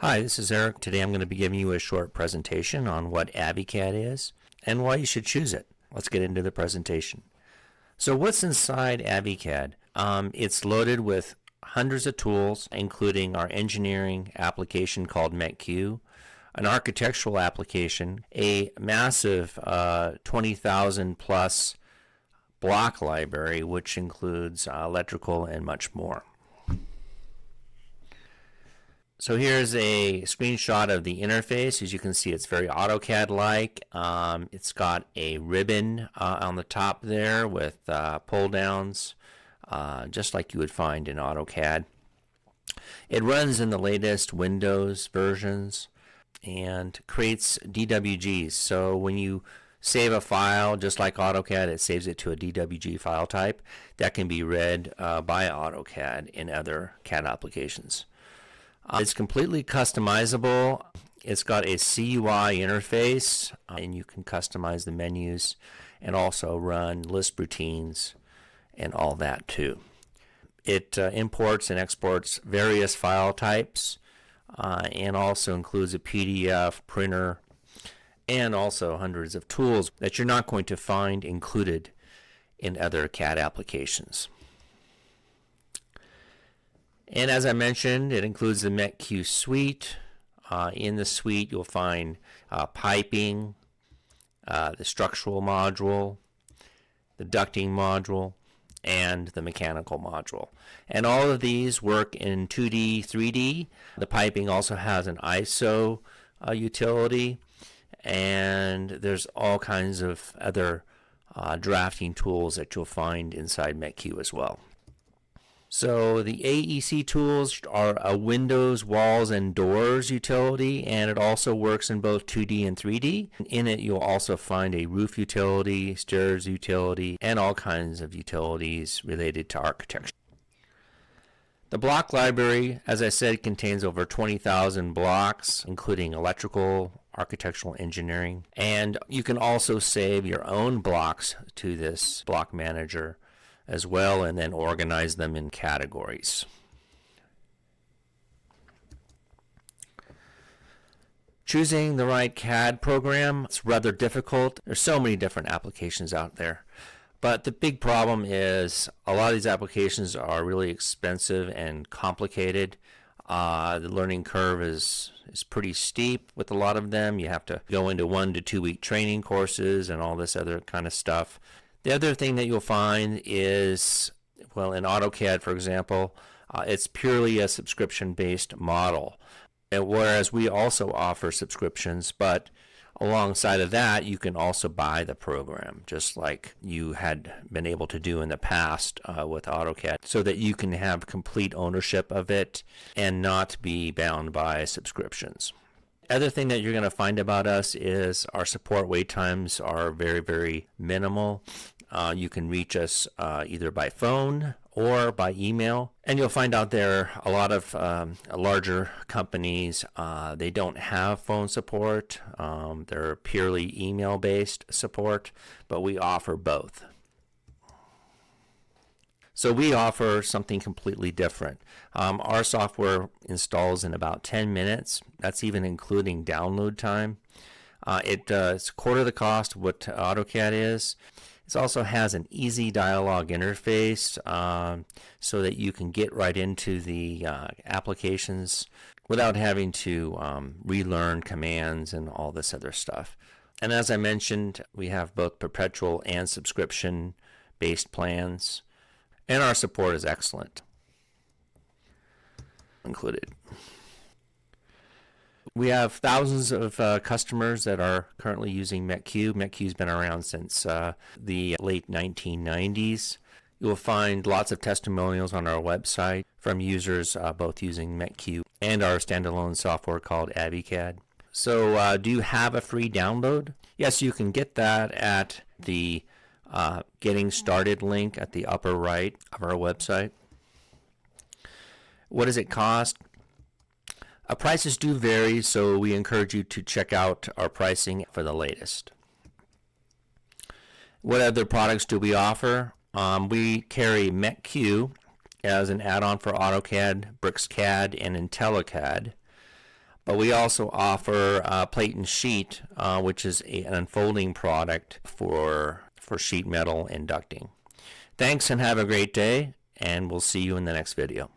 Hi, this is Eric. Today I'm going to be giving you a short presentation on what AViCAD is and why you should choose it. Let's get into the presentation. So what's inside AViCAD? It's loaded with hundreds of tools, including our engineering application called METQ, an architectural application, a massive 20,000 plus block library, which includes electrical and much more. So here's a screenshot of the interface. As you can see, it's very AutoCAD-like. It's got a ribbon on the top there with pull downs, just like you would find in AutoCAD. It runs in the latest Windows versions and creates DWGs. So when you save a file, just like AutoCAD, it saves it to a DWG file type that can be read by AutoCAD in other CAD applications. It's completely customizable. It's got a CUI interface, and you can customize the menus and also run list routines and all that too. It imports and exports various file types and also includes a PDF, printer, and also hundreds of tools that you're not going to find included in other CAD applications. And as I mentioned, it includes the METQ suite. In the suite, you'll find piping, the structural module, the ducting module, and the mechanical module. And all of these work in 2D, 3D. The piping also has an ISO utility, and there's all kinds of other drafting tools that you'll find inside METQ as well. So the AEC tools are a windows, walls, and doors utility, and it also works in both 2D and 3D. In it, you'll also find a roof utility, stairs utility, and all kinds of utilities related to architecture. The block library, as I said, contains over 20,000 blocks, including electrical, architectural, engineering, and you can also save your own blocks to this block manager as well, and then organize them in categories. Choosing the right CAD program, it's rather difficult. There's so many different applications out there. But the big problem is a lot of these applications are really expensive and complicated. The learning curve is pretty steep with a lot of them. You have to go into 1 to 2 week training courses and all this other kind of stuff. The other thing that you'll find is, well, in AutoCAD, for example, it's purely a subscription-based model, and whereas we also offer subscriptions, but alongside of that, you can also buy the program, just like you had been able to do in the past with AutoCAD, so that you can have complete ownership of it and not be bound by subscriptions. Other thing that you're going to find about us is our support wait times are very, very minimal. You can reach us either by phone or by email. And you'll find out there a lot of larger companies, they don't have phone support. They're purely email-based support, but we offer both. So we offer something completely different. Our software installs in about 10 minutes. That's even including download time. It's a quarter of the cost of what AutoCAD is. It also has an easy dialogue interface so that you can get right into the applications without having to relearn commands and all this other stuff. And as I mentioned, we have both perpetual and subscription-based plans. And our support is excellent, included. We have thousands of customers that are currently using METQ. METQ's been around since the late 1990s. You'll find lots of testimonials on our website from users both using METQ and our standalone software called AViCAD. So do you have a free download? Yes, you can get that at the Getting Started link at the upper right of our website. What does it cost? Prices do vary, so we encourage you to check out our pricing for the latest. What other products do we offer? We carry METQ as an add-on for AutoCAD, BricsCAD, and IntelliCAD. But we also offer plate and sheet, which is an unfolding product for sheet metal and ducting. Thanks and have a great day, and we'll see you in the next video.